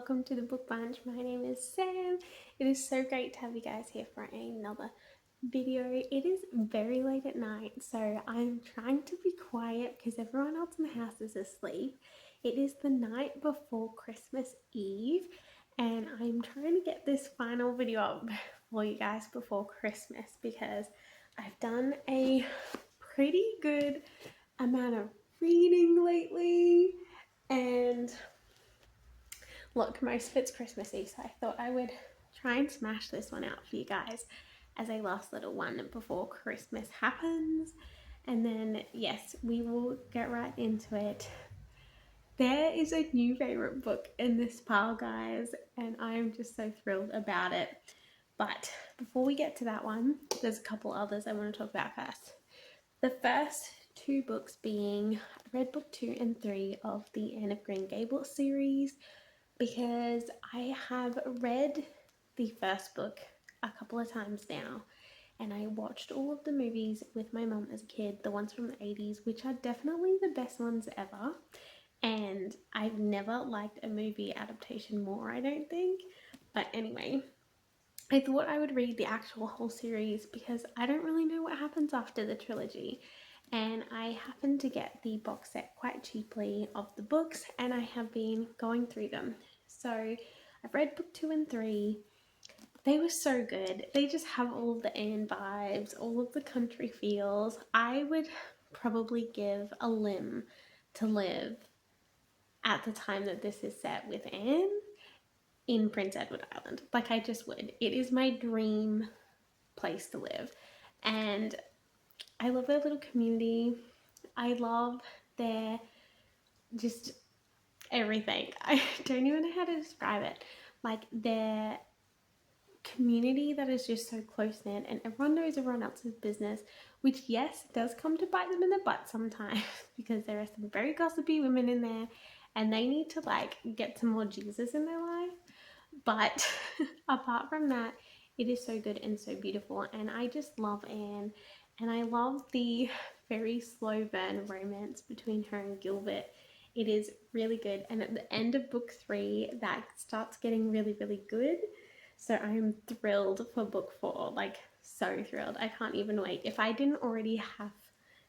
welcome to the book bunch. My name is Sam. It is so great to have you guys here for another video. It is very late at night, so I'm trying to be quiet because everyone else in the house is asleep. It is the night before Christmas Eve, and I'm trying to get this final video up for you guys before Christmas because I've done a pretty good amount of reading lately, and look, most of it's Christmassy, so I thought I would try and smash this one out for you guys as a last little one before Christmas happens. And then, yes, we will get right into it. There is a new favourite book in this pile, guys, and I am just so thrilled about it. But before we get to that one, there's a couple others I want to talk about first. The first two books being, I read book 2 and 3 of the Anne of Green Gables series, because I have read the first book a couple of times now, and I watched all of the movies with my mum as a kid, the ones from the 80s, which are definitely the best ones ever. And I've never liked a movie adaptation more, I don't think. But anyway, I thought I would read the actual whole series because I don't really know what happens after the trilogy. And I happened to get the box set quite cheaply of the books, and I have been going through them. So I've read book 2 and 3. They were so good. They just have all of the Anne vibes, all of the country feels. I would probably give a limb to live at the time that this is set with Anne in Prince Edward Island. Like, I just would. It is my dream place to live. And I love their little community. I love their just everything. I don't even know how to describe it. Like, their community that is just so close knit, and everyone knows everyone else's business, which, yes, does come to bite them in the butt sometimes because there are some very gossipy women in there and they need to like get some more Jesus in their life. But apart from that, it is so good and so beautiful, and I just love Anne, and I love the very slow burn romance between her and Gilbert. It is really good, and at the end of book 3 that starts getting really, really good. So I am thrilled for book 4, like so thrilled. I can't even wait. If I didn't already have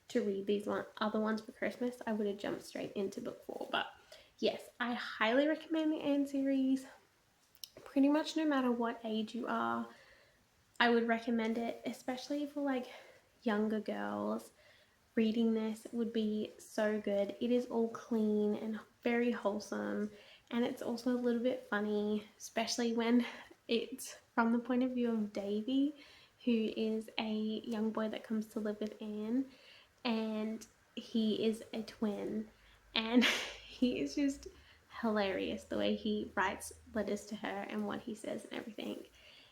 to read these other ones for Christmas, I would have jumped straight into book 4. But yes, I highly recommend the Anne series. Pretty much no matter what age you are, I would recommend it, especially for like younger girls. Reading this would be so good. It is all clean and very wholesome, and it's also a little bit funny, especially when it's from the point of view of Davy, who is a young boy that comes to live with Anne, and he is a twin, and he is just hilarious the way he writes letters to her and what he says and everything.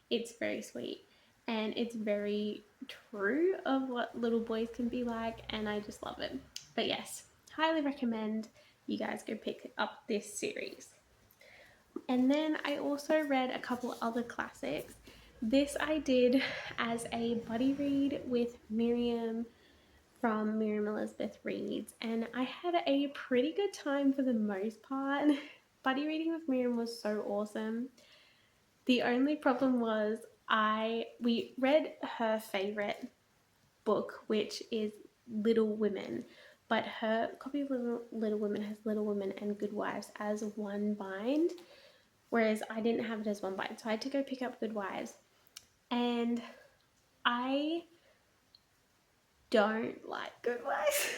It's very sweet, and it's very true of what little boys can be like, and I just love it. But yes, highly recommend you guys go pick up this series. And then I also read a couple other classics. This I did as a buddy read with Miriam from Miriam Elizabeth Reads, and I had a pretty good time for the most part. Buddy reading with Miriam was so awesome. The only problem was we read her favorite book, which is Little Women, but her copy of Little Women has Little Women and Good Wives as one bind, whereas I didn't have it as one bind, so I had to go pick up Good Wives. And I don't like Good Wives.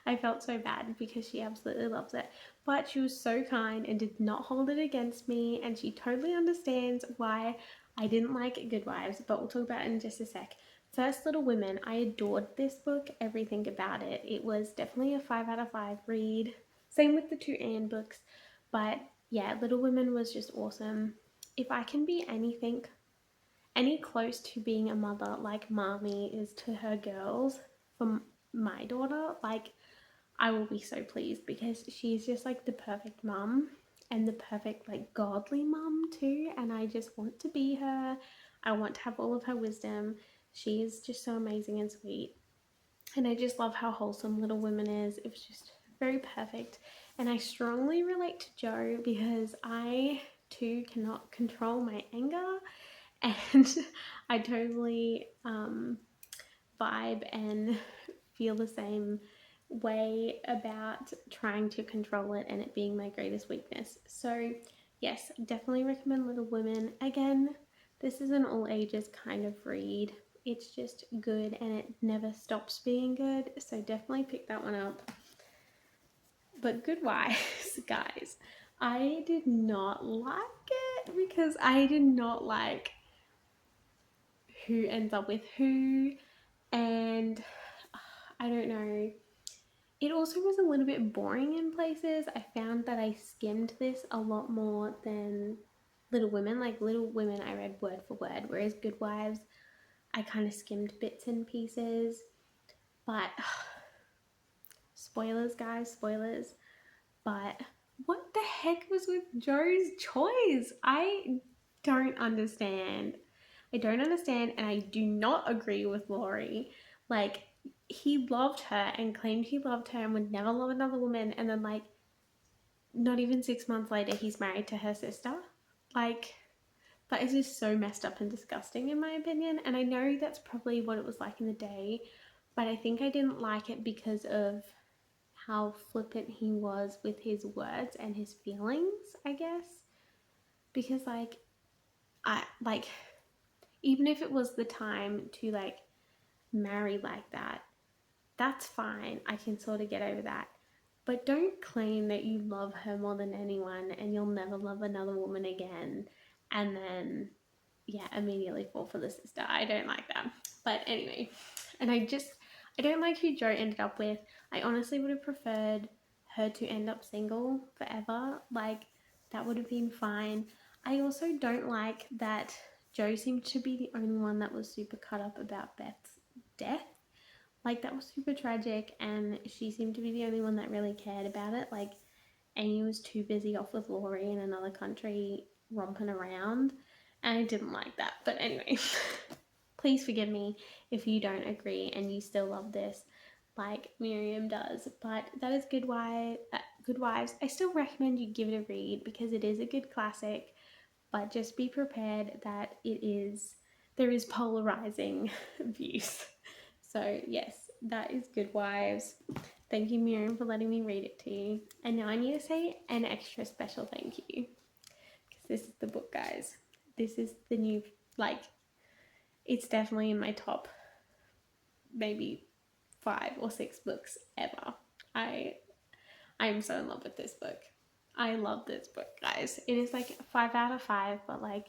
I felt so bad because she absolutely loves it, but she was so kind and did not hold it against me, and she totally understands why I didn't like Good Wives, but we'll talk about it in just a sec. First, Little Women, I adored this book, everything about it. It was definitely a 5 out of 5 read. Same with the 2 Anne books, but yeah, Little Women was just awesome. If I can be anything any close to being a mother like Mommy is to her girls for my daughter, like, I will be so pleased because she's just like the perfect mum and the perfect like godly mum too, and I just want to be her. I want to have all of her wisdom. She is just so amazing and sweet, and I just love how wholesome Little Women is. It was just very perfect, and I strongly relate to Jo because I too cannot control my anger, and I totally vibe and feel the same way about trying to control it and it being my greatest weakness. So, yes, definitely recommend Little Women. Again, this is an all ages kind of read. It's just good and it never stops being good. So, definitely pick that one up. But Good Wives, guys, I did not like it because I did not like who ends up with who, and I don't know. It also was a little bit boring in places. I found that I skimmed this a lot more than Little Women. Like Little Women, I read word for word, whereas Good Wives, I kind of skimmed bits and pieces. But spoilers, guys, spoilers. But what the heck was with Joe's choice? I don't understand. I don't understand, and I do not agree with Laurie. Like, he loved her and claimed he loved her and would never love another woman, and then, like, not even 6 months later, he's married to her sister. Like, that is just so messed up and disgusting, in my opinion. And I know that's probably what it was like in the day, but I think I didn't like it because of how flippant he was with his words and his feelings, I guess. Because, like, even if it was the time to, like, marry like that, that's fine. I can sort of get over that. But don't claim that you love her more than anyone and you'll never love another woman again and then, yeah, immediately fall for the sister. I don't like that. But anyway, and I don't like who Joe ended up with. I honestly would have preferred her to end up single forever. Like, that would have been fine. I also don't like that Joe seemed to be the only one that was super cut up about Beth's death. Like, that was super tragic, and she seemed to be the only one that really cared about it. Like, Amy was too busy off with Laurie in another country romping around, and I didn't like that. But anyway, please forgive me if you don't agree and you still love this like Miriam does. But that is Good Wives. I still recommend you give it a read because it is a good classic, but just be prepared that there is polarizing views. So yes, that is Good Wives. Thank you, Miriam, for letting me read it to you. And now I need to say an extra special thank you because this is the book, guys. This is the new, like, it's definitely in my top maybe 5 or 6 books ever. I'm so in love with this book. I love this book, guys. It is like 5 out of 5, but like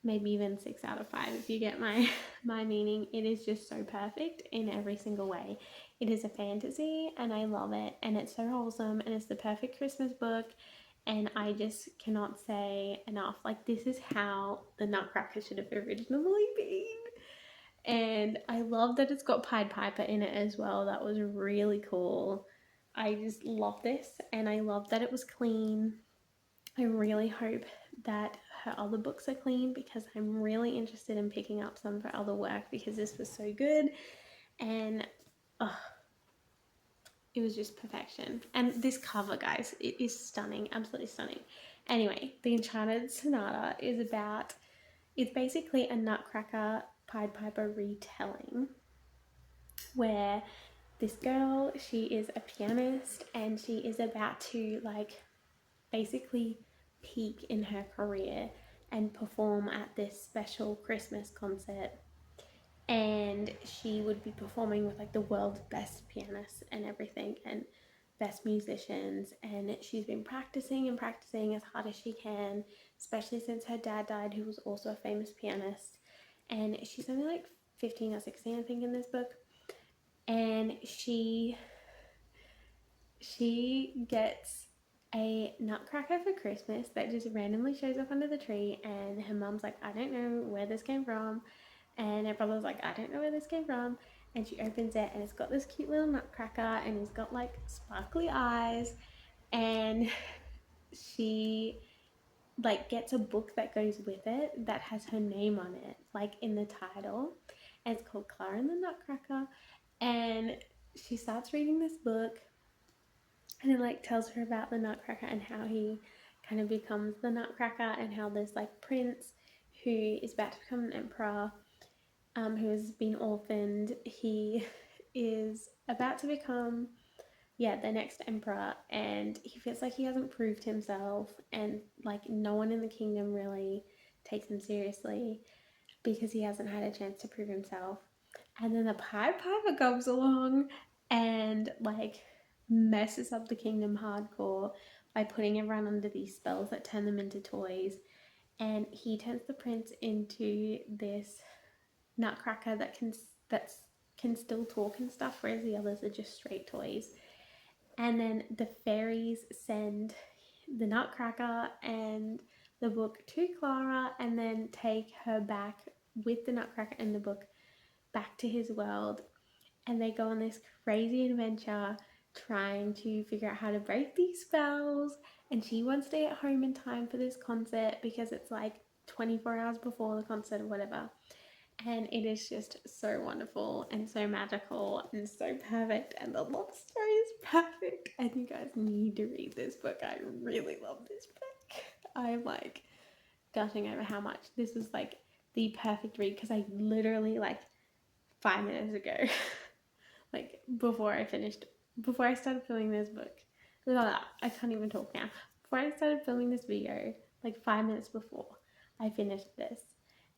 maybe even 6 out of 5 if you get my meaning. It is just so perfect in every single way. It is a fantasy and I love it, and it's so wholesome, and it's the perfect Christmas book, and I just cannot say enough. Like, this is how the Nutcracker should have originally been. And I love that it's got Pied Piper in it as well. That was really cool. I just love this, and I love that it was clean. I really hope that her other books are clean because I'm really interested in picking up some for other work because this was so good, and it was just perfection. And this cover, guys, it is stunning, absolutely stunning. Anyway, The Enchanted Sonata it's basically a Nutcracker Pied Piper retelling where this girl, she is a pianist and she is about to, like, basically peak in her career and perform at this special Christmas concert, and she would be performing with like the world's best pianists and everything and best musicians, and she's been practicing and practicing as hard as she can, especially since her dad died, who was also a famous pianist. And she's only like 15 or 16, I think, in this book, and she gets a nutcracker for Christmas that just randomly shows up under the tree, and her mum's like, I don't know where this came from, and her brother's like, I don't know where this came from, and she opens it and it's got this cute little nutcracker and he's got like sparkly eyes, and she like gets a book that goes with it that has her name on it, like in the title, and it's called Clara and the Nutcracker. And she starts reading this book, and it like tells her about the Nutcracker and how he kind of becomes the Nutcracker, and how there's like Prince who is about to become an emperor, who has been orphaned. He is about to become, yeah, the next emperor, and he feels like he hasn't proved himself, and like no one in the kingdom really takes him seriously because he hasn't had a chance to prove himself. And then the Pied Piper comes along and like messes up the kingdom hardcore by putting everyone under these spells that turn them into toys. And he turns the prince into this Nutcracker that can still talk and stuff, whereas the others are just straight toys. And then the fairies send the Nutcracker and the book to Clara, and then take her back with the Nutcracker and the book back to his world. And they go on this crazy adventure trying to figure out how to break these spells. And she wants to get home in time for this concert because it's like 24 hours before the concert or whatever. And it is just so wonderful and so magical and so perfect, and the love story is perfect, and you guys need to read this book. I really love this book. I'm like gushing over how much this was like the perfect read, because I literally like 5 minutes ago like before I started filming this book, I can't even talk now, before I started filming this video, like 5 minutes before, I finished this,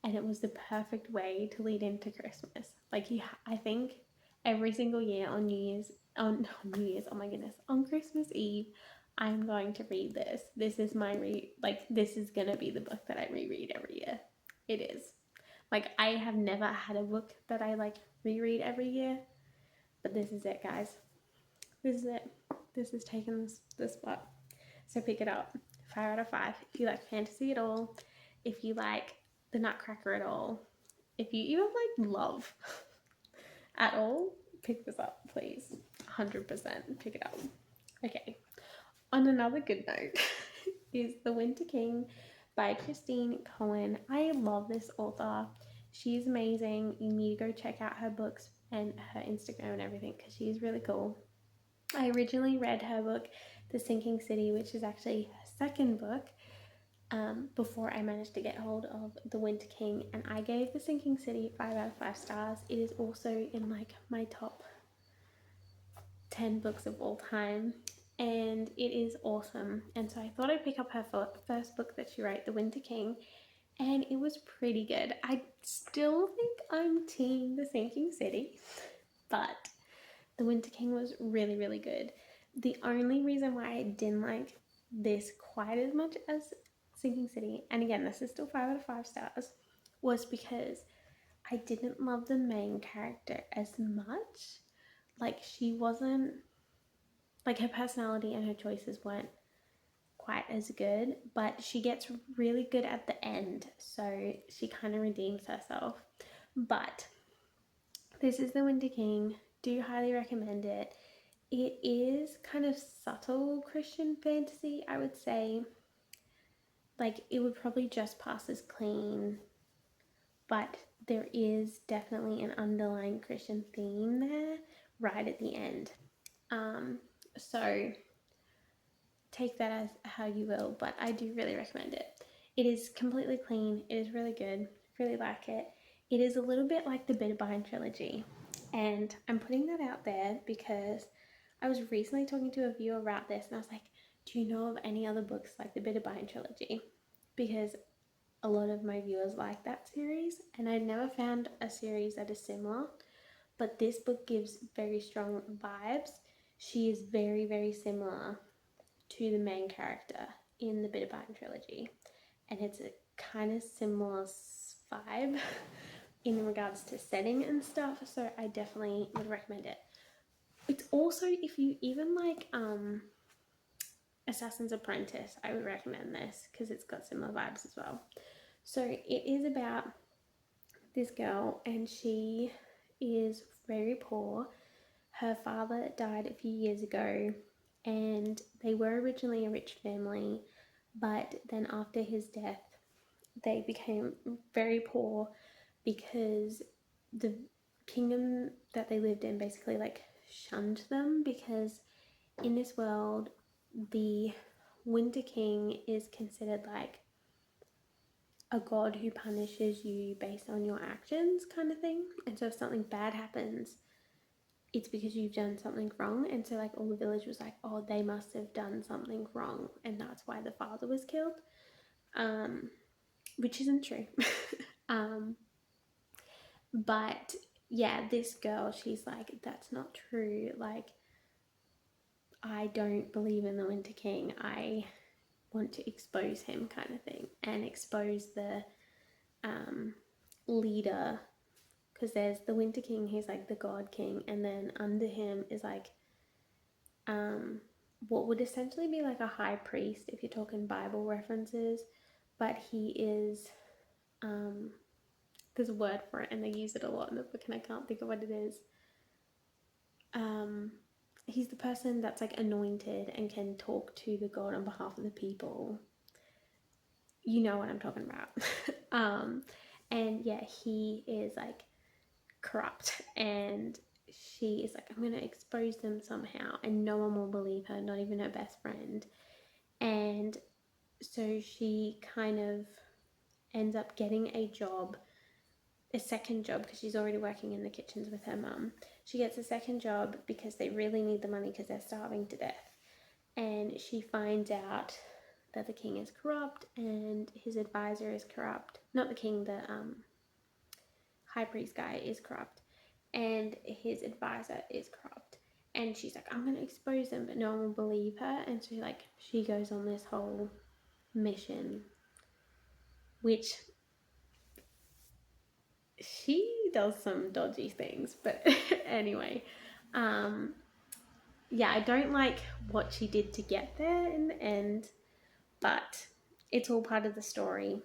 and it was the perfect way to lead into Christmas. Like, I think every single year on oh my goodness, on Christmas Eve, I'm going to read this. This is my this is gonna be the book that I reread every year. It is. Like, I have never had a book that I like reread every year, but this is it, guys. This is it. This is taking the spot. So pick it up. 5 out of 5. If you like fantasy at all, if you like the Nutcracker at all, if you even like love at all, pick this up, please. 100% pick it up. Okay. On another good note is The Winter King by Christine Cohen. I love this author. She's amazing. You need to go check out her books and her Instagram and everything, because she's really cool. I originally read her book, The Sinking City, which is actually her second book, before I managed to get hold of The Winter King, and I gave The Sinking City 5 out of 5 stars. It is also in like my top 10 books of all time, and it is awesome. And so I thought I'd pick up her first book that she wrote, The Winter King, and it was pretty good. I still think I'm team The Sinking City, but The Winter King was really, really good. The only reason why I didn't like this quite as much as Sinking City, and again, this is still 5 out of 5 stars, was because I didn't love the main character as much. Like, she wasn't, like, her personality and her choices weren't quite as good, but she gets really good at the end, so she kind of redeems herself. But this is The Winter King. Do highly recommend it. It is kind of subtle Christian fantasy, I would say. Like, it would probably just pass as clean, but there is definitely an underlying Christian theme there right at the end. So take that as how you will, but I do really recommend it. It is completely clean. It is really good. Really like it. It is a little bit like the Bitterbine trilogy, and I'm putting that out there because I was recently talking to a viewer about this, and I was like, do you know of any other books like the Bitterbine trilogy? Because a lot of my viewers like that series, and I'd never found a series that is similar, but this book gives very strong vibes. She is very, very similar to the main character in the Bitterbine trilogy, and it's a kind of similar vibe in regards to setting and stuff, so I definitely would recommend it. It's also, if you even like Assassin's Apprentice, I would recommend this because it's got similar vibes as well. So it is about this girl, and she is very poor. Her father died a few years ago, and they were originally a rich family, but then after his death, they became very poor because the kingdom that they lived in basically like shunned them, because in this world, the Winter King is considered like a god who punishes you based on your actions, kind of thing. And so if something bad happens, it's because you've done something wrong. And so like all the village was like, oh, they must have done something wrong, and that's why the father was killed. Which isn't true. um, but yeah, this girl, she's like, that's not true. Like, I don't believe in the Winter King. I want to expose him, kind of thing, and expose the leader, because there's the Winter King, he's like the God King, and then under him is like what would essentially be like a high priest if you're talking Bible references, but he is there's a word for it and they use it a lot in the book and I can't think of what it is. He's the person that's like anointed and can talk to the God on behalf of the people. You know what I'm talking about. And yeah, he is like corrupt, and she is like, I'm gonna expose them somehow, and no one will believe her, not even her best friend. And so she kind of ends up getting a second job, because she's already working in the kitchens with her mum. She gets a second job because they really need the money because they're starving to death. And she finds out that the king is corrupt and his advisor is corrupt. Not the king, the high priest guy is corrupt, and his advisor is corrupt. And she's like, I'm gonna expose them, but no one will believe her. And so like she goes on this whole mission, which she does some dodgy things, but anyway, yeah, I don't like what she did to get there in the end, but it's all part of the story.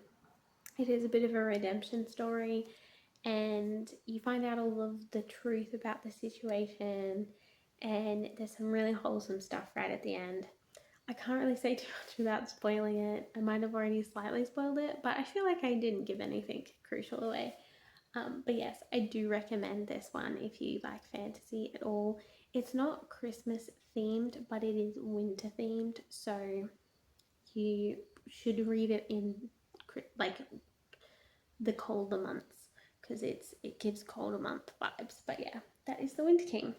It is a bit of a redemption story, and you find out all of the truth about the situation, and there's some really wholesome stuff right at the end. I can't really say too much without spoiling it. I might have already slightly spoiled it, but I feel like I didn't give anything crucial away. But yes, I do recommend this one if you like fantasy at all. It's not Christmas themed, but it is winter themed, so you should read it in like the colder months, because it gives colder month vibes. But yeah, that is the Winter King.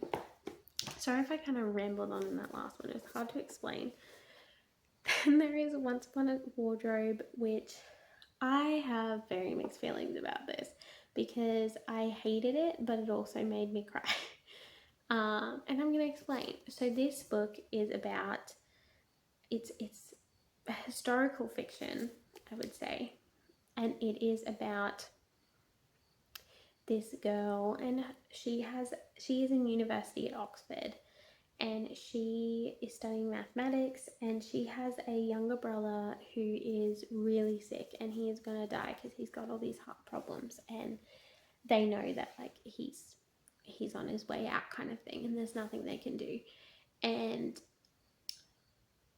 Sorry if I kind of rambled on in that last one. It was hard to explain. Then there is Once Upon a Wardrobe, which I have very mixed feelings about this, because I hated it, but it also made me cry. And I'm going to explain. So this book is about, it's a historical fiction, I would say, and it is about this girl, and she is in university at Oxford, and she is studying mathematics, and she has a younger brother who is really sick, and he is going to die because he's got all these heart problems, and they know that like he's on his way out, kind of thing, and there's nothing they can do. And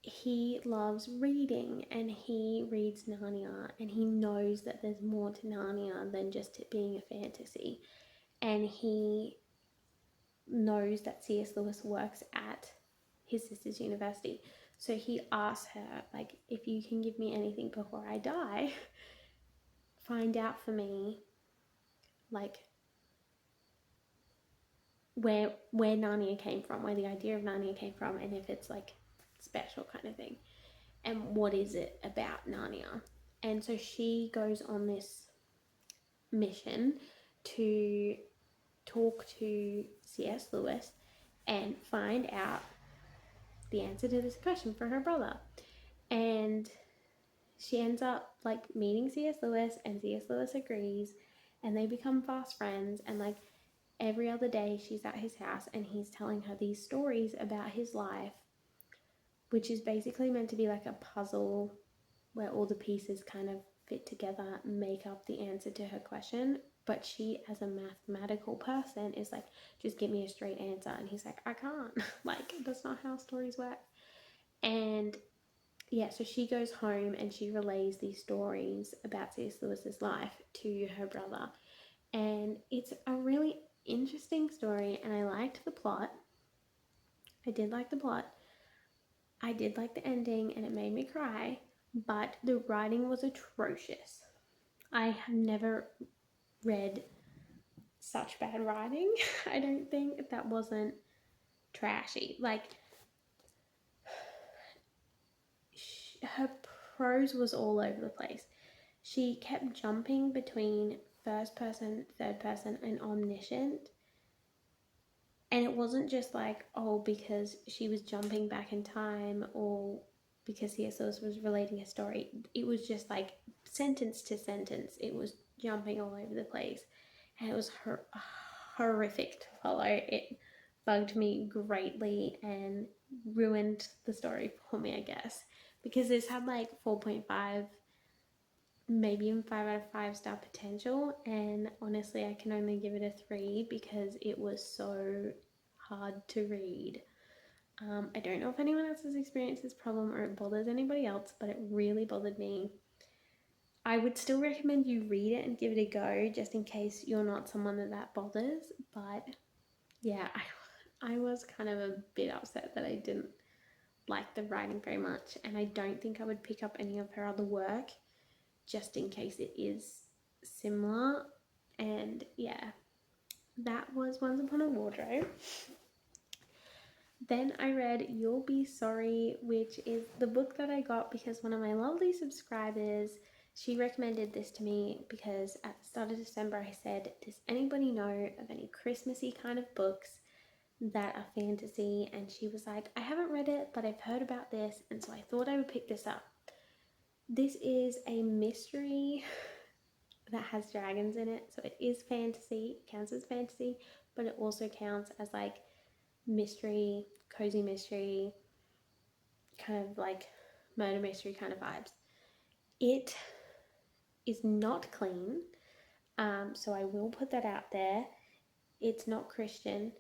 he loves reading, and he reads Narnia, and he knows that there's more to Narnia than just it being a fantasy. And he knows that C.S. Lewis works at his sister's university. So he asks her, like, if you can give me anything before I die, find out for me, like, where Narnia came from, where the idea of Narnia came from, and if it's like special, kind of thing, and what is it about Narnia. And so she goes on this mission to talk to C.S. Lewis and find out the answer to this question for her brother. And she ends up like meeting C.S. Lewis, and C.S. Lewis agrees, and they become fast friends. And like every other day she's at his house and he's telling her these stories about his life, which is basically meant to be like a puzzle where all the pieces kind of fit together, make up the answer to her question. But she, as a mathematical person, is like, just give me a straight answer. And he's like, I can't. Like, that's not how stories work. And yeah, so she goes home and she relays these stories about C.S. Lewis's life to her brother. And it's a really interesting story, and I liked the plot. I did like the plot. I did like the ending and it made me cry, but the writing was atrocious. I have never read such bad writing. I don't think that wasn't trashy. Like, her prose was all over the place. She kept jumping between first person, third person, and omniscient. And it wasn't just like, oh, because she was jumping back in time or because C.S. Lewis was relating a story. It was just like sentence to sentence. It was jumping all over the place. And it was horrific to follow. It bugged me greatly and ruined the story for me, I guess. Because this had like 4.5, maybe even 5 out of 5 star potential, and honestly I can only give it a 3 because it was so hard to read. I don't know if anyone else has experienced this problem or it bothers anybody else, but it really bothered me. I would still recommend you read it and give it a go just in case you're not someone that bothers, but yeah, I was kind of a bit upset that I didn't like the writing very much, and I don't think I would pick up any of her other work just in case it is similar. And yeah, that was Once Upon a Wardrobe. Then I read You'll Be Sorry, which is the book that I got because one of my lovely subscribers, she recommended this to me because at the start of December I said, does anybody know of any Christmassy kind of books that are fantasy? And she was like, I haven't read it, but I've heard about this, and so I thought I would pick this up. This is a mystery that has dragons in it, so it is fantasy, it counts as fantasy, but it also counts as like mystery, cozy mystery, kind of like murder mystery kind of vibes. It is not clean, so I will put that out there. It's not Christian.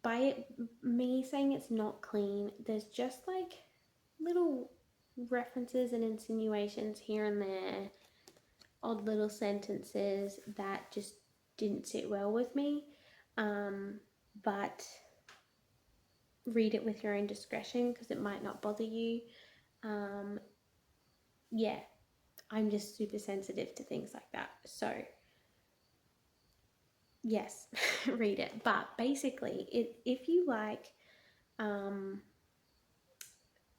By it, me saying it's not clean, there's just like little references and insinuations here and there, odd little sentences that just didn't sit well with me. But read it with your own discretion because it might not bother you. Yeah, I'm just super sensitive to things like that. So, yes, read it. But basically, if you like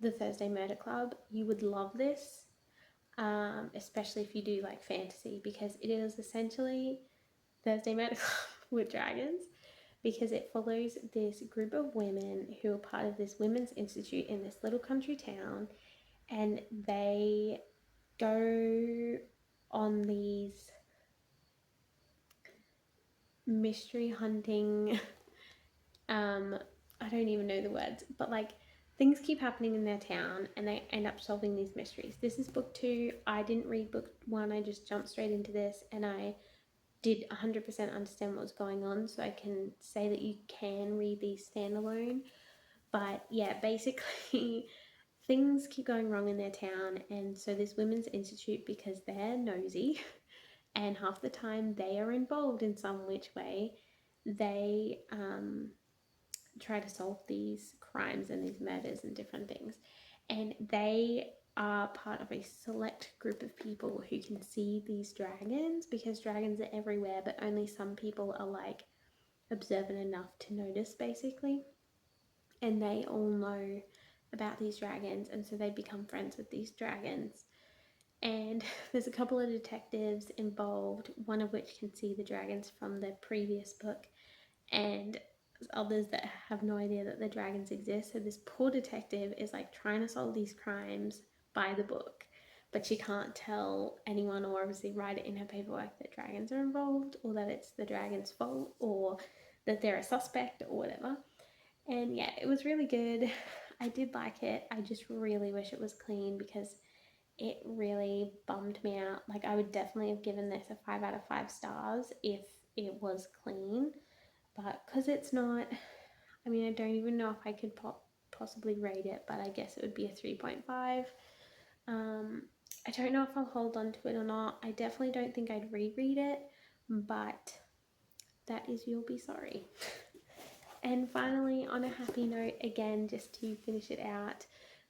the Thursday Murder Club, you would love this, especially if you do like fantasy, because it is essentially Thursday Murder Club with dragons, because it follows this group of women who are part of this women's institute in this little country town, and they go on these mystery hunting I don't even know the words, but like things keep happening in their town and they end up solving these mysteries. This is book 2. I didn't read book 1, I just jumped straight into this, and I did 100% understand what was going on, so I can say that you can read these standalone. But yeah, basically things keep going wrong in their town, and so this women's institute, because they're nosy and half the time they are involved in some which way, they try to solve these crimes and these murders and different things. And they are part of a select group of people who can see these dragons, because dragons are everywhere, but only some people are like observant enough to notice, basically. And they all know about these dragons, and so they become friends with these dragons. And there's a couple of detectives involved, one of which can see the dragons from the previous book, and others that have no idea that the dragons exist. So this poor detective is like trying to solve these crimes by the book, but she can't tell anyone or obviously write it in her paperwork that dragons are involved, or that it's the dragon's fault, or that they're a suspect or whatever. And yeah, it was really good. I did like it. I just really wish it was clean because it really bummed me out. Like, I would definitely have given this a 5 out of 5 stars if it was clean, but because it's not, I mean, I don't even know if I could possibly rate it, but I guess it would be a 3.5. I don't know if I'll hold on to it or not. I definitely don't think I'd reread it, but that is You'll Be Sorry. And finally, on a happy note, again, just to finish it out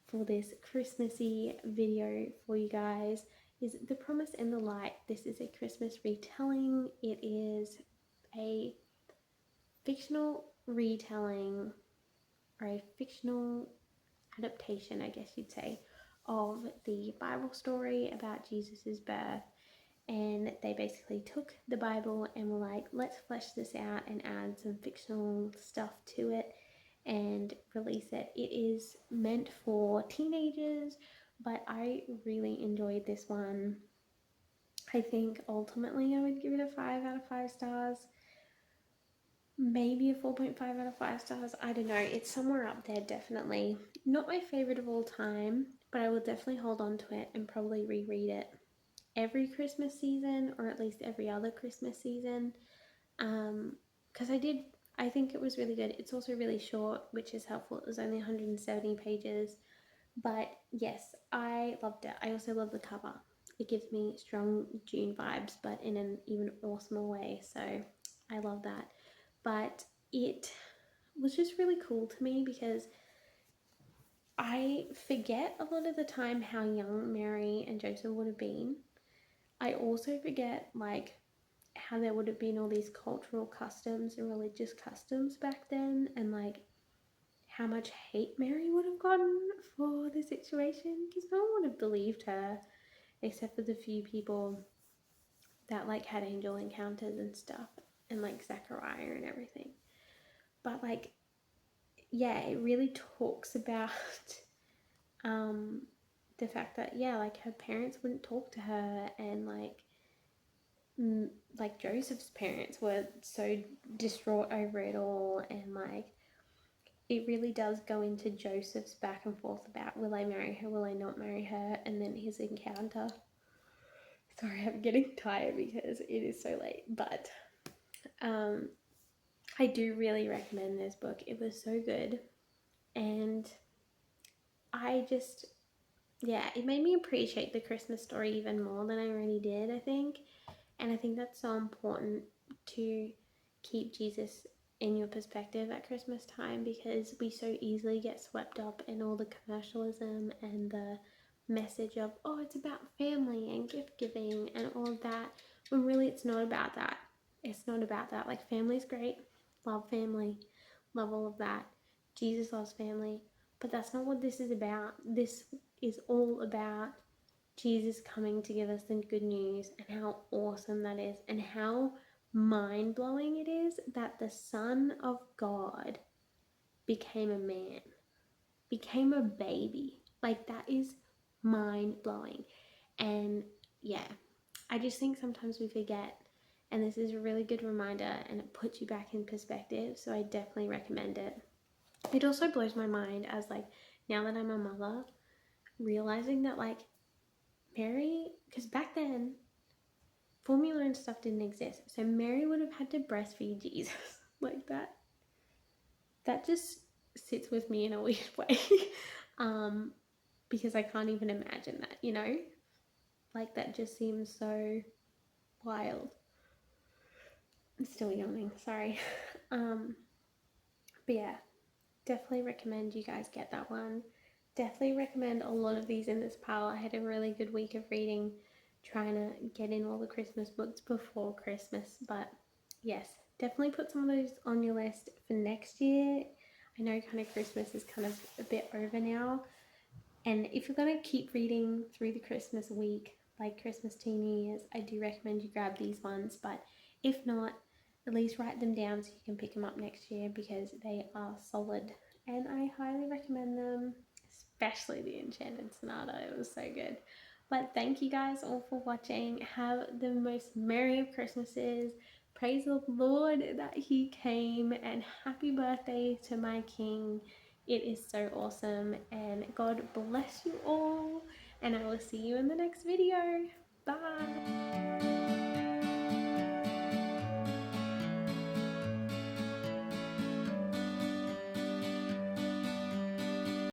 for this Christmassy video for you guys, is The Promise and the Light. This is a Christmas retelling. It is a fictional retelling, or a fictional adaptation, I guess you'd say, of the Bible story about Jesus's birth. And they basically took the Bible and were like, let's flesh this out and add some fictional stuff to it and release it. It is meant for teenagers, but I really enjoyed this one. I think ultimately I would give it a 5 out of 5 stars. Maybe a 4.5 out of 5 stars. I don't know. It's somewhere up there, definitely. Not my favorite of all time, but I will definitely hold on to it and probably reread it every Christmas season, or at least every other Christmas season. Because I think it was really good. It's also really short, which is helpful. It was only 170 pages. But yes, I loved it. I also love the cover. It gives me strong June vibes, but in an even awesomer way. So I love that. But it was just really cool to me because I forget a lot of the time how young Mary and Joseph would have been. I also forget like how there would have been all these cultural customs and religious customs back then, and like how much hate Mary would have gotten for the situation, because no one would have believed her except for the few people that like had angel encounters and stuff, and like Zechariah and everything. But like, yeah, it really talks about the fact that, yeah, like her parents wouldn't talk to her, and like Joseph's parents were so distraught over it all, and like it really does go into Joseph's back and forth about, will I marry her, will I not marry her, and then his encounter. Sorry, I'm getting tired because it is so late, but I do really recommend this book. It was so good, and I just, yeah, it made me appreciate the Christmas story even more than I already did, I think. And I think that's so important to keep Jesus in your perspective at Christmas time, because we so easily get swept up in all the commercialism and the message of, oh, it's about family and gift giving and all of that, when really it's not about that. It's not about that. Like, family's great, love family, love all of that. Jesus loves family, but that's not what this is about. This is all about Jesus coming to give us the good news, and how awesome that is, and how mind blowing it is that the Son of God became a man, became a baby. Like, that is mind blowing. And yeah, I just think sometimes we forget, and this is a really good reminder, and it puts you back in perspective. So I definitely recommend it. It also blows my mind as, like, now that I'm a mother, realizing that like Mary, because back then formula and stuff didn't exist, so Mary would have had to breastfeed Jesus. Like, that just sits with me in a weird way. Because I can't even imagine that, you know? Like, that just seems so wild. I'm still yawning, sorry. But yeah, definitely recommend you guys get that one. Definitely recommend a lot of these in this pile. I had a really good week of reading, trying to get in all the Christmas books before Christmas. But yes, definitely put some of those on your list for next year. I know kind of Christmas is kind of a bit over now, and if you're going to keep reading through the Christmas week, like Christmas to New Year's, I do recommend you grab these ones. But if not, at least write them down so you can pick them up next year, because they are solid. And I highly recommend them, especially the Enchanted Sonata. It was so good. But thank you guys all for watching. Have the most merry of Christmases. Praise the Lord that He came, and happy birthday to my King. It is so awesome, and God bless you all, and I will see you in the next video. Bye!